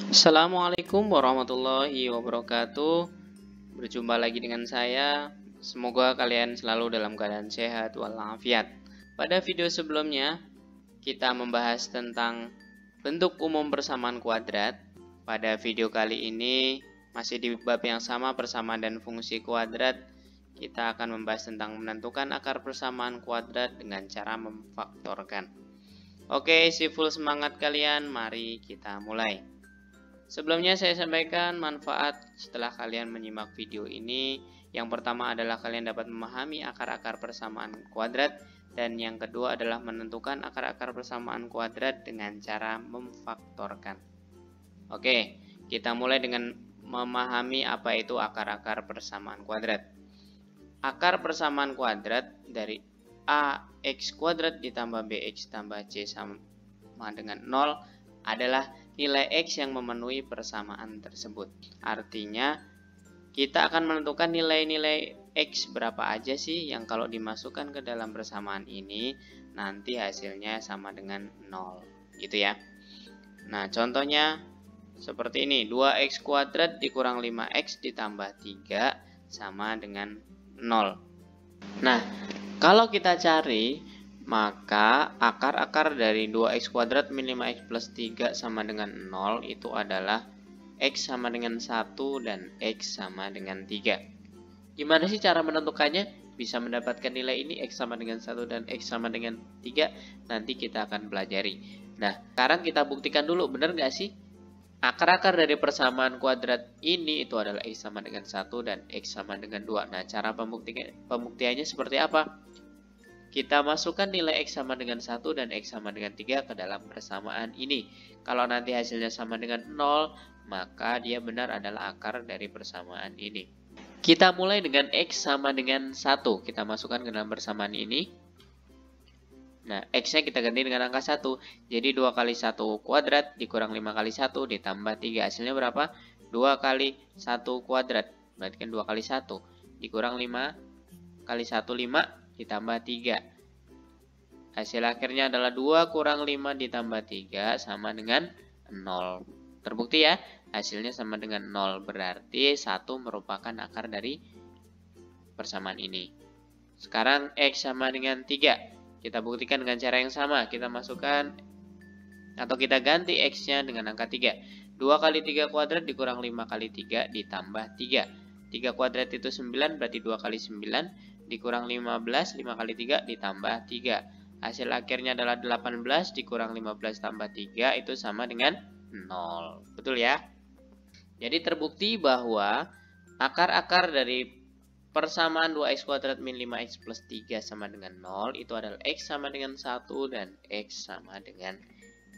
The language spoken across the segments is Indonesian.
Assalamualaikum warahmatullahi wabarakatuh. Berjumpa lagi dengan saya. Semoga kalian selalu dalam keadaan sehat walafiat. Pada video sebelumnya, kita membahas tentang bentuk umum persamaan kuadrat. Pada video kali ini, masih di bab yang sama, persamaan dan fungsi kuadrat. Kita akan membahas tentang menentukan akar persamaan kuadrat dengan cara memfaktorkan. Oke, si full semangat kalian, mari kita mulai. Sebelumnya saya sampaikan manfaat setelah kalian menyimak video ini. Yang pertama adalah kalian dapat memahami akar-akar persamaan kuadrat, dan yang kedua adalah menentukan akar-akar persamaan kuadrat dengan cara memfaktorkan. Oke, kita mulai dengan memahami apa itu akar-akar persamaan kuadrat. Akar persamaan kuadrat dari ax kuadrat ditambah bx tambah c sama dengan 0 adalah nilai X yang memenuhi persamaan tersebut. Artinya, kita akan menentukan nilai-nilai X berapa aja sih yang kalau dimasukkan ke dalam persamaan ini, nanti hasilnya sama dengan 0. Gitu ya. Nah, contohnya seperti ini. 2X kuadrat dikurang 5X ditambah 3 sama dengan 0. Nah, kalau kita cari, maka akar-akar dari 2x kuadrat min 5x plus 3 sama dengan 0 itu adalah x sama dengan 1 dan x sama dengan 3. Gimana sih cara menentukannya? Bisa mendapatkan nilai ini x sama dengan 1 dan x sama dengan 3, nanti kita akan pelajari. Nah, sekarang kita buktikan dulu, benar nggak sih? Akar-akar dari persamaan kuadrat ini itu adalah x sama dengan 1 dan x sama dengan 2. Nah, cara pembuktiannya seperti apa? Kita masukkan nilai X sama dengan 1 dan X sama dengan 3 ke dalam persamaan ini. Kalau nanti hasilnya sama dengan 0, maka dia benar adalah akar dari persamaan ini. Kita mulai dengan X sama dengan 1. Kita masukkan ke dalam persamaan ini. Nah, X-nya kita ganti dengan angka 1. Jadi 2 kali 1 kuadrat dikurang 5 kali 1 ditambah 3. Hasilnya berapa? 2 kali 1 kuadrat. Berarti kan 2 kali 1. Dikurang 5 kali 1, 5. Ditambah 3. Hasil akhirnya adalah 2 kurang 5 ditambah 3 sama dengan 0. Terbukti ya, hasilnya sama dengan 0. Berarti 1 merupakan akar dari persamaan ini. Sekarang X sama dengan 3. Kita buktikan dengan cara yang sama. Kita masukkan atau kita ganti X-nya dengan angka 3. 2 kali 3 kuadrat dikurang 5 kali 3 ditambah 3. 3 kuadrat itu 9, berarti 2 kali 9. Dikurang 15, 5 kali 3 ditambah 3. Hasil akhirnya adalah 18 dikurang 15 tambah 3 itu sama dengan 0. Betul ya? Jadi terbukti bahwa akar-akar dari persamaan 2x kuadrat min 5x plus 3 sama dengan 0 itu adalah x sama dengan 1 dan x sama dengan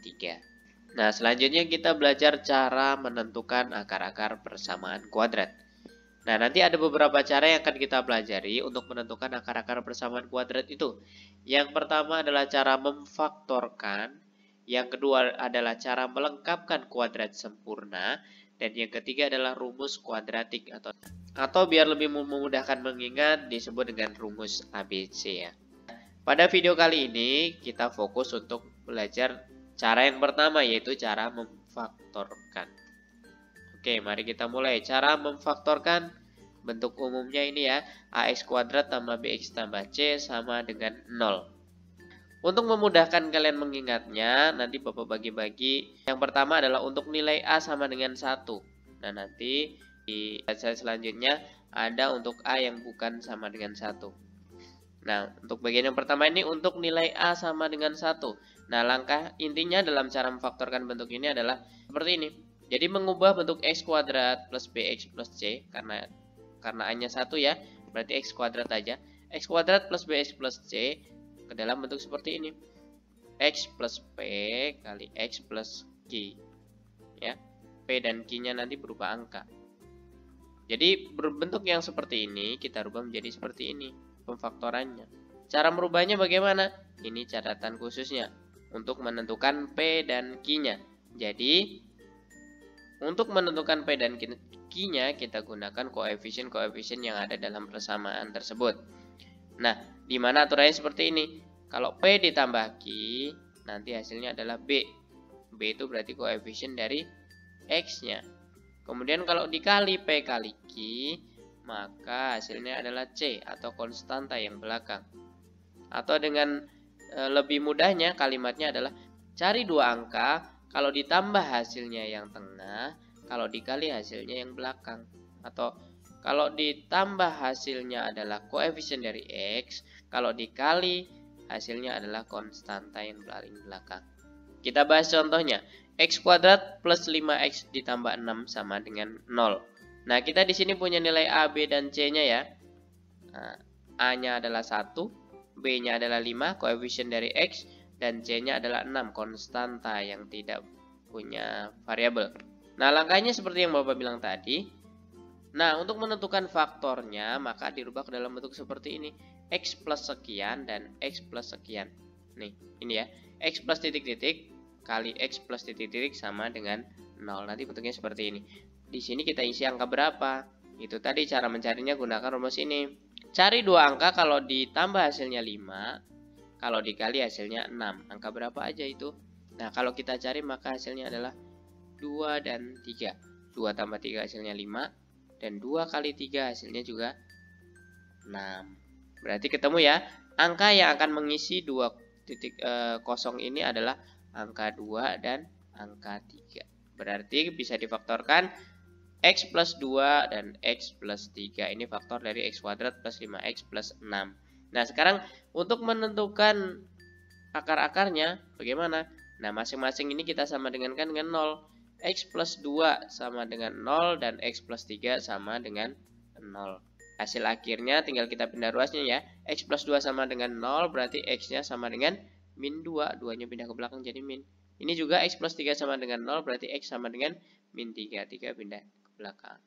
3. Nah, selanjutnya kita belajar cara menentukan akar-akar persamaan kuadrat. Nah, nanti ada beberapa cara yang akan kita pelajari untuk menentukan akar-akar persamaan kuadrat itu. Yang pertama adalah cara memfaktorkan, yang kedua adalah cara melengkapkan kuadrat sempurna, dan yang ketiga adalah rumus kuadratik atau biar lebih memudahkan mengingat disebut dengan rumus ABC ya. Pada video kali ini kita fokus untuk belajar cara yang pertama, yaitu cara memfaktorkan. Oke, mari kita mulai. Cara memfaktorkan, bentuk umumnya ini ya, ax kuadrat tambah bx tambah c sama dengan 0. Untuk memudahkan kalian mengingatnya, nanti Bapak bagi-bagi. Yang pertama adalah untuk nilai a sama dengan 1. Nah, nanti di slide selanjutnya ada untuk a yang bukan sama dengan 1. Nah, untuk bagian yang pertama ini untuk nilai a sama dengan 1. Nah, langkah intinya dalam cara memfaktorkan bentuk ini adalah seperti ini. Jadi mengubah bentuk x kuadrat plus bx plus c, karena a-nya 1 ya, berarti x kuadrat aja. X kuadrat plus bx plus c ke dalam bentuk seperti ini. X plus p kali x plus q. Ya, p dan q-nya nanti berupa angka. Jadi berbentuk yang seperti ini kita rubah menjadi seperti ini pemfaktorannya. Cara merubahnya bagaimana? Ini catatan khususnya untuk menentukan p dan q-nya. Jadi untuk menentukan P dan Q-nya, kita gunakan koefisien-koefisien yang ada dalam persamaan tersebut. Nah, di mana aturannya seperti ini. Kalau P ditambah Q, nanti hasilnya adalah B. B itu berarti koefisien dari X-nya. Kemudian kalau dikali P kali Q, maka hasilnya adalah C atau konstanta yang belakang. Atau dengan lebih mudahnya kalimatnya adalah cari dua angka, kalau ditambah hasilnya yang tengah, kalau dikali hasilnya yang belakang. Atau kalau ditambah hasilnya adalah koefisien dari X, kalau dikali hasilnya adalah konstanta yang paling belakang. Kita bahas contohnya. X kuadrat plus 5X ditambah 6 sama dengan 0. Nah, kita di sini punya nilai A, B, dan C-nya ya. Nah, A-nya adalah 1, B-nya adalah 5, koefisien dari X, dan C-nya adalah 6, konstanta yang tidak punya variabel. Nah, langkahnya seperti yang Bapak bilang tadi. Nah, untuk menentukan faktornya, maka dirubah ke dalam bentuk seperti ini. X plus sekian dan X plus sekian. Nih, ini ya. X plus titik-titik kali X plus titik-titik sama dengan 0. Nanti bentuknya seperti ini. Di sini kita isi angka berapa? Itu tadi cara mencarinya gunakan rumus ini. Cari dua angka, kalau ditambah hasilnya 5, kalau dikali hasilnya 6. Angka berapa aja itu? Nah, kalau kita cari maka hasilnya adalah 2 dan 3. 2 tambah 3 hasilnya 5. Dan 2 kali 3 hasilnya juga 6. Berarti ketemu ya. Angka yang akan mengisi 2 kosong ini adalah angka 2 dan angka 3. Berarti bisa difaktorkan X plus 2 dan X plus 3. Ini faktor dari X kuadrat plus 5X plus 6. Nah, sekarang untuk menentukan akar-akarnya bagaimana? Nah, masing-masing ini kita sama dengan 0. X plus 2 sama dengan 0 dan X plus 3 sama dengan 0. Hasil akhirnya tinggal kita pindah ruasnya ya. X plus 2 sama dengan 0 berarti X-nya sama dengan min 2. 2-nya pindah ke belakang jadi min. Ini juga X plus 3 sama dengan 0 berarti X sama dengan min 3. 3 pindah ke belakang.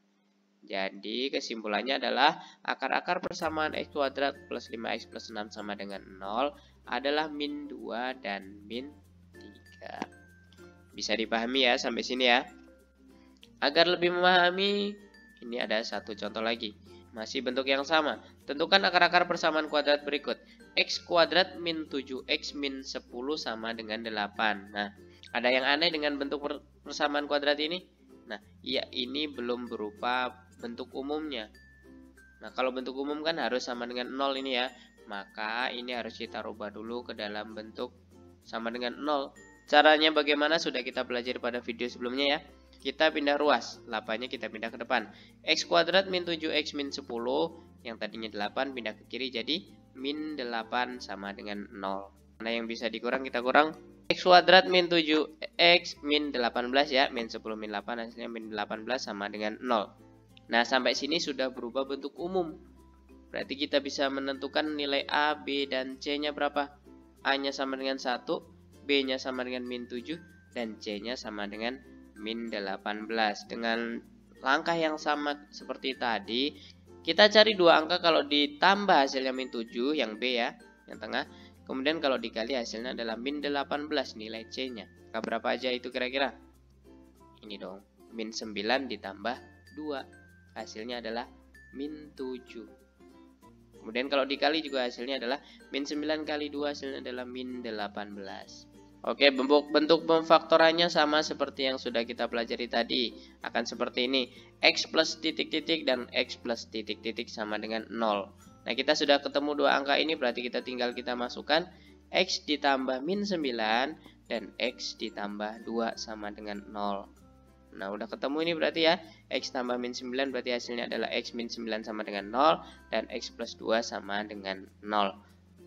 Jadi kesimpulannya adalah akar-akar persamaan X kuadrat plus 5X plus 6 sama dengan 0 adalah min 2 dan min 3. Bisa dipahami ya sampai sini ya. Agar lebih memahami, ini ada satu contoh lagi. Masih bentuk yang sama. Tentukan akar-akar persamaan kuadrat berikut. X kuadrat min 7X min 10 sama dengan 8. Nah, ada yang aneh dengan bentuk persamaan kuadrat ini? Nah, ya ini belum berupa bentuk umumnya. Nah, kalau bentuk umum kan harus sama dengan 0 ini ya. Maka ini harus kita rubah dulu ke dalam bentuk sama dengan 0. Caranya bagaimana sudah kita pelajari pada video sebelumnya ya. Kita pindah ruas, 8-nya kita pindah ke depan. X kuadrat min 7X min 10, yang tadinya 8 pindah ke kiri jadi min 8 sama dengan 0. Mana yang bisa dikurang kita kurang. X kuadrat min 7X min 18 ya, min 10 min 8 hasilnya min 18 sama dengan 0. Nah, sampai sini sudah berubah bentuk umum. Berarti kita bisa menentukan nilai A, B, dan C-nya berapa. A-nya sama dengan 1, B-nya sama dengan min 7, dan C-nya sama dengan min 18. Dengan langkah yang sama seperti tadi, kita cari dua angka, kalau ditambah hasilnya min 7, yang B ya, yang tengah. Kemudian kalau dikali hasilnya adalah min 18 nilai C-nya. Angka berapa aja itu kira-kira? Ini dong, min 9 ditambah 2. Hasilnya adalah min 7. Kemudian kalau dikali juga hasilnya adalah min 9 kali 2 hasilnya adalah min 18. Oke, bentuk pemfaktorannya sama seperti yang sudah kita pelajari tadi. Akan seperti ini. X plus titik-titik dan X plus titik-titik sama dengan 0. Nah, kita sudah ketemu dua angka ini, berarti kita tinggal kita masukkan X ditambah min 9 dan X ditambah 2 sama dengan 0. Nah, udah ketemu ini berarti ya. X tambah min 9 berarti hasilnya adalah X min 9 sama dengan 0 dan X plus 2 sama dengan 0.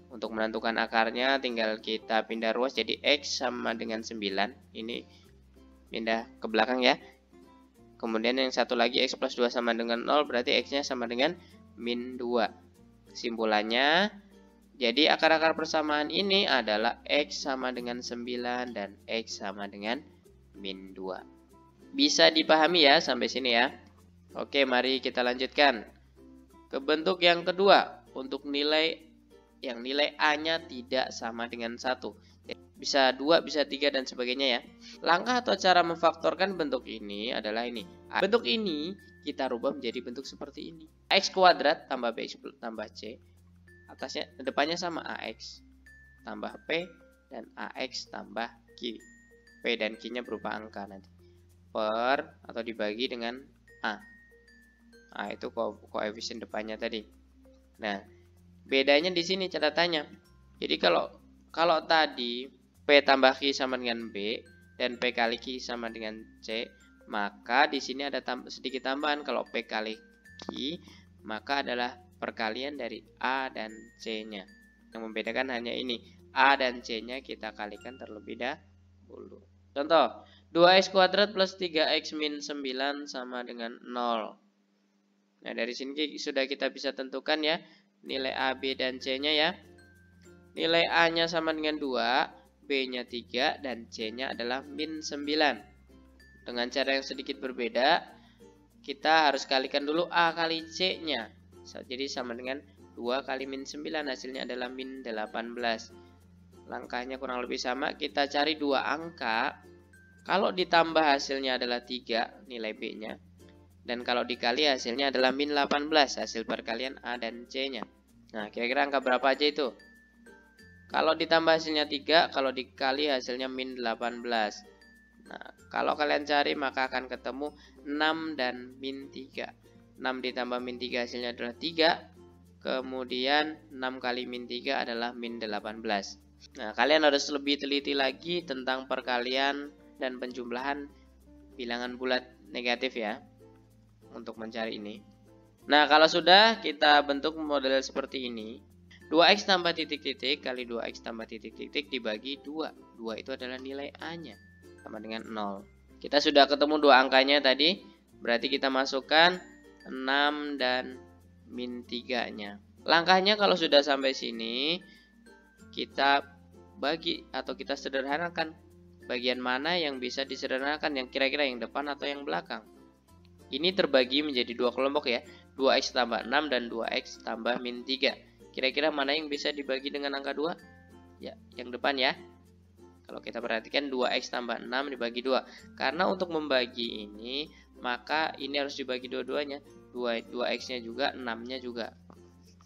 Untuk menentukan akarnya tinggal kita pindah ruas jadi X sama dengan 9. Ini pindah ke belakang ya. Kemudian yang satu lagi X plus 2 sama dengan 0 berarti X-nya sama dengan min 2. Kesimpulannya, jadi akar-akar persamaan ini adalah X sama dengan 9 dan X sama dengan min 2. Bisa dipahami ya sampai sini ya. Oke, mari kita lanjutkan ke bentuk yang kedua. Untuk nilai yang nilai A-nya tidak sama dengan 1. Bisa 2, bisa 3, dan sebagainya ya. Langkah atau cara memfaktorkan bentuk ini adalah ini. Bentuk ini kita rubah menjadi bentuk seperti ini. X kuadrat tambah BX tambah C. Atasnya, depannya sama AX tambah P dan AX tambah Q. P dan Q-nya berupa angka nanti. per atau dibagi dengan A. A itu koefisien depannya tadi. Nah, bedanya di sini catatannya. Jadi kalau tadi P tambah Q sama dengan B dan P kali Q sama dengan C, maka di sini ada sedikit tambahan. Kalau P kali Q, maka adalah perkalian dari A dan C-nya. Yang membedakan hanya ini. A dan C-nya kita kalikan terlebih dahulu. Contoh, 2x kuadrat plus 3x min 9 sama dengan 0. Nah, dari sini sudah kita bisa tentukan ya nilai A, B, dan C-nya ya. Nilai A-nya sama dengan 2, B-nya 3, dan C-nya adalah min 9. Dengan cara yang sedikit berbeda, kita harus kalikan dulu A kali C-nya. Jadi sama dengan 2 kali min 9, hasilnya adalah min 18. Langkahnya kurang lebih sama, kita cari dua angka. Kalau ditambah hasilnya adalah 3, nilai B-nya. Dan kalau dikali hasilnya adalah min 18, hasil perkalian A dan C-nya. Nah, kira-kira angka berapa aja itu? Kalau ditambah hasilnya 3, kalau dikali hasilnya min 18. Nah, kalau kalian cari maka akan ketemu 6 dan min 3. 6 ditambah min 3 hasilnya adalah 3. Kemudian 6 kali min 3 adalah min 18. Nah, kalian harus lebih teliti lagi tentang perkalian dan penjumlahan bilangan bulat negatif ya, untuk mencari ini. Nah, kalau sudah kita bentuk model seperti ini, 2x tambah titik-titik kali 2x tambah titik-titik dibagi 2. 2 itu adalah nilai A-nya, sama dengan 0. Kita sudah ketemu dua angkanya tadi, berarti kita masukkan 6 dan min 3-nya. Langkahnya kalau sudah sampai sini, kita bagi atau kita sederhanakan. Bagian mana yang bisa disederhanakan, yang kira-kira yang depan atau yang belakang. Ini terbagi menjadi dua kelompok ya, 2x tambah 6 dan 2x tambah min 3. Kira-kira mana yang bisa dibagi dengan angka 2? Ya, yang depan ya. Kalau kita perhatikan 2x tambah 6 dibagi 2. Karena untuk membagi ini, maka ini harus dibagi dua-duanya. 2x-nya juga, 6-nya juga.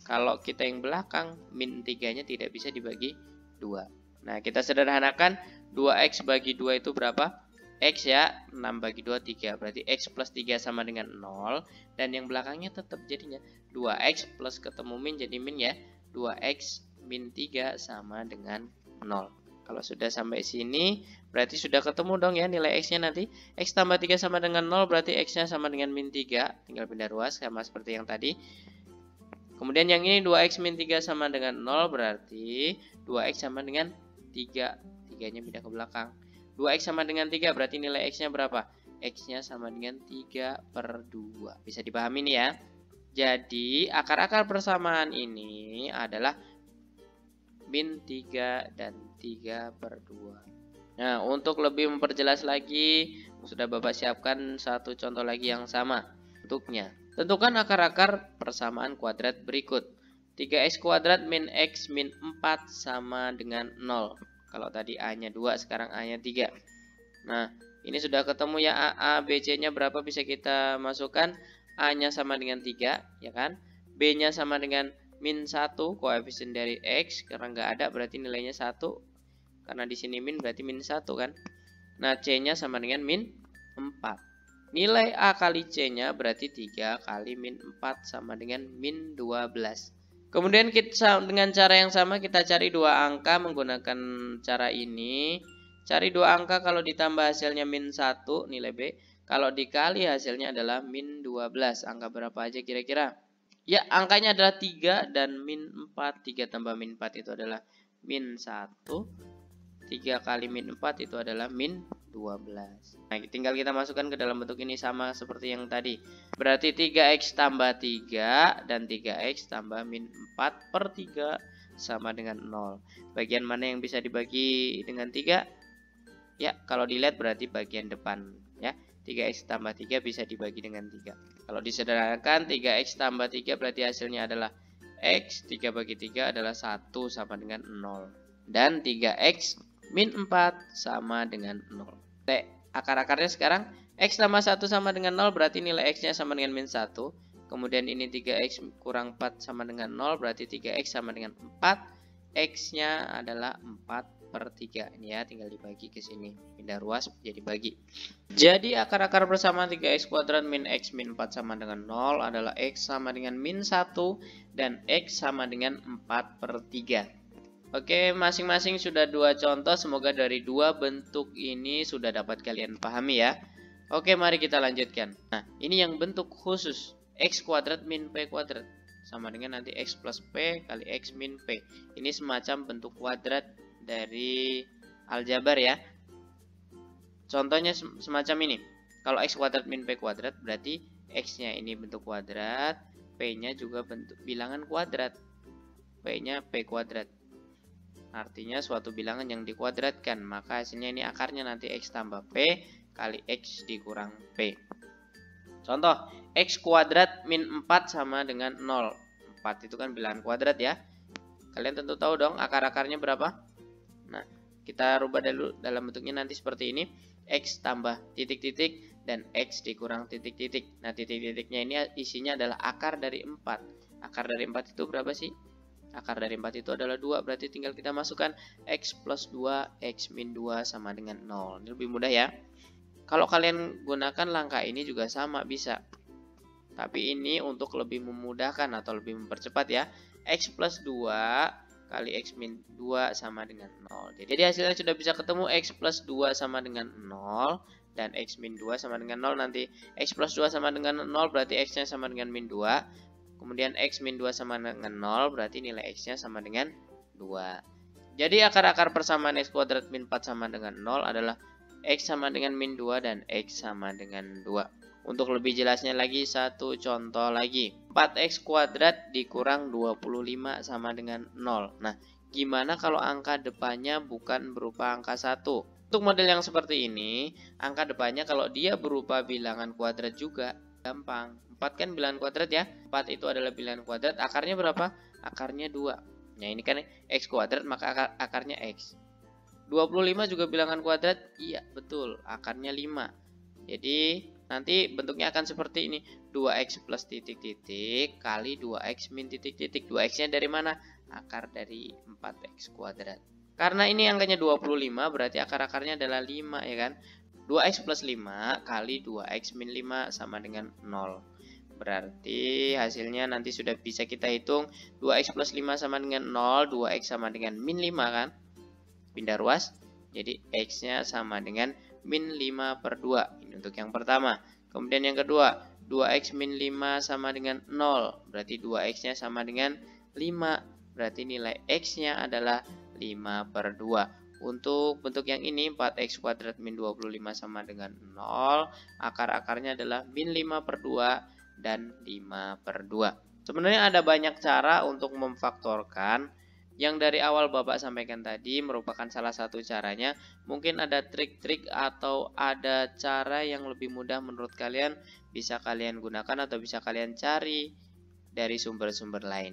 Kalau kita yang belakang, min 3-nya tidak bisa dibagi 2. Nah, kita sederhanakan 2x bagi 2 itu berapa? X ya, 6 bagi 2, 3. Berarti X plus 3 sama dengan 0. Dan yang belakangnya tetap jadinya 2X plus ketemu min jadi min ya. 2X min 3 sama dengan 0. Kalau sudah sampai sini, berarti sudah ketemu dong ya nilai X-nya nanti. X tambah 3 sama dengan 0, berarti X-nya sama dengan min 3. Tinggal pindah ruas sama seperti yang tadi. Kemudian yang ini 2X min 3 sama dengan 0, berarti 2X sama dengan 3. 3-nya pindah ke belakang. 2x sama dengan 3, berarti nilai x-nya berapa? X-nya sama dengan 3/2. Bisa dipahami nih ya. Jadi, akar-akar persamaan ini adalah min 3 dan 3/2. Nah, untuk lebih memperjelas lagi, sudah Bapak siapkan satu contoh lagi yang sama bentuknya. Tentukan akar-akar persamaan kuadrat berikut. 3x kuadrat min x min 4 sama dengan 0. Kalau tadi A-nya 2, sekarang A-nya 3. Nah, ini sudah ketemu ya A, B, C-nya berapa bisa kita masukkan. A-nya sama dengan 3, ya kan. B-nya sama dengan min 1, koefisien dari X. Karena nggak ada, berarti nilainya 1. Karena di sini min, berarti min 1 kan. Nah, C-nya sama dengan min 4. Nilai A kali C-nya berarti 3 kali min 4 sama dengan min 12. Kemudian kita dengan cara yang sama kita cari dua angka menggunakan cara ini. Cari dua angka kalau ditambah hasilnya min 1 nilai B. Kalau dikali hasilnya adalah min 12. Angka berapa aja kira-kira? Ya, angkanya adalah 3 dan min 4. 3 tambah min 4 itu adalah min 1. 3 kali min 4 itu adalah min 12. Nah, tinggal kita masukkan ke dalam bentuk ini sama seperti yang tadi. Berarti 3x tambah 3 dan 3x tambah min 4/3 sama dengan 0. Bagian mana yang bisa dibagi dengan 3? Ya, kalau dilihat berarti bagian depan ya. 3x tambah 3 bisa dibagi dengan 3. Kalau disederhanakan 3x tambah 3 berarti hasilnya adalah x. 3 bagi 3 adalah 1 sama dengan 0. Dan 3x min 4 sama dengan 0. Akar-akarnya sekarang x tambah 1 sama dengan 0 berarti nilai x-nya sama dengan min 1. Kemudian ini 3x kurang 4 sama dengan 0 berarti 3x sama dengan 4. X-nya adalah 4 per 3. Ini ya, tinggal dibagi ke sini. Pindah ruas jadi bagi. Jadi akar-akar persamaan 3x kuadrat min x min 4 sama dengan 0 adalah x sama dengan min 1 dan x sama dengan 4 per 3. Oke, masing-masing sudah 2 contoh. Semoga dari 2 bentuk ini sudah dapat kalian pahami ya. Oke, mari kita lanjutkan. Nah, ini yang bentuk khusus. X kuadrat min P kuadrat. Sama dengan nanti X plus P kali X min P. Ini semacam bentuk kuadrat dari aljabar ya. Contohnya semacam ini. Kalau X kuadrat min P kuadrat berarti X-nya ini bentuk kuadrat. P-nya juga bentuk bilangan kuadrat. P-nya P kuadrat. Artinya suatu bilangan yang dikuadratkan. Maka hasilnya ini akarnya nanti X tambah P kali X dikurang P. Contoh, X kuadrat min 4 sama dengan 0. 4 itu kan bilangan kuadrat ya. Kalian tentu tahu dong akar-akarnya berapa. Nah, kita rubah dulu dalam bentuknya nanti seperti ini. X tambah titik-titik dan X dikurang titik-titik. Nah, titik-titiknya ini isinya adalah akar dari 4. Akar dari 4 itu berapa sih? Akar dari 4 itu adalah 2. Berarti tinggal kita masukkan X plus 2, X min 2 sama dengan 0. Ini lebih mudah ya. Kalau kalian gunakan langkah ini juga sama bisa. Tapi ini untuk lebih memudahkan atau lebih mempercepat ya. X plus 2 kali X min 2 sama dengan 0. Jadi hasilnya sudah bisa ketemu X plus 2 sama dengan 0. Dan X min 2 sama dengan 0. Nanti X plus 2 sama dengan 0 berarti X-nya sama dengan min 2. Kemudian X min 2 sama dengan 0 berarti nilai X-nya sama dengan 2. Jadi akar-akar persamaan X kuadrat min 4 sama dengan 0 adalah X sama dengan min 2 dan X sama dengan 2. Untuk lebih jelasnya lagi, satu contoh lagi. 4x kuadrat dikurang 25 sama dengan 0. Nah, gimana kalau angka depannya bukan berupa angka 1? Untuk model yang seperti ini, angka depannya kalau dia berupa bilangan kuadrat juga, gampang. 4 kan bilangan kuadrat ya. 4 itu adalah bilangan kuadrat, akarnya berapa? Akarnya 2. Nah, ini kan x kuadrat, maka akarnya x. 25 juga bilangan kuadrat? Iya, betul. Akarnya 5. Jadi, nanti bentuknya akan seperti ini. 2x plus titik-titik kali 2x min titik-titik. 2x-nya dari mana? Akar dari 4x kuadrat. Karena ini angkanya 25, berarti akar-akarnya adalah 5, ya kan? 2x plus 5 kali 2x min 5 sama dengan 0. Berarti hasilnya nanti sudah bisa kita hitung. 2x plus 5 sama dengan 0, 2x sama dengan min 5 kan? Pindah ruas, jadi X-nya sama dengan min 5 per 2. Ini untuk yang pertama. Kemudian yang kedua, 2X min 5 sama dengan 0. Berarti 2X-nya sama dengan 5. Berarti nilai X-nya adalah 5 per 2. Untuk bentuk yang ini, 4X kuadrat min 25 sama dengan 0. Akar-akarnya adalah min 5 per 2 dan 5 per 2. Sebenarnya ada banyak cara untuk memfaktorkan. Yang dari awal Bapak sampaikan tadi merupakan salah satu caranya. Mungkin ada trik-trik atau ada cara yang lebih mudah menurut kalian, bisa kalian gunakan atau bisa kalian cari dari sumber-sumber lain.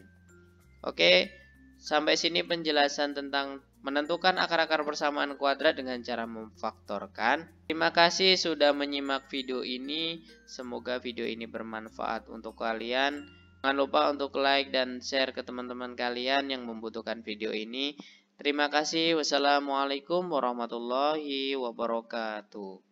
Oke, sampai sini penjelasan tentang menentukan akar-akar persamaan kuadrat dengan cara memfaktorkan. Terima kasih sudah menyimak video ini. Semoga video ini bermanfaat untuk kalian. Jangan lupa untuk like dan share ke teman-teman kalian yang membutuhkan video ini. Terima kasih. Wassalamualaikum warahmatullahi wabarakatuh.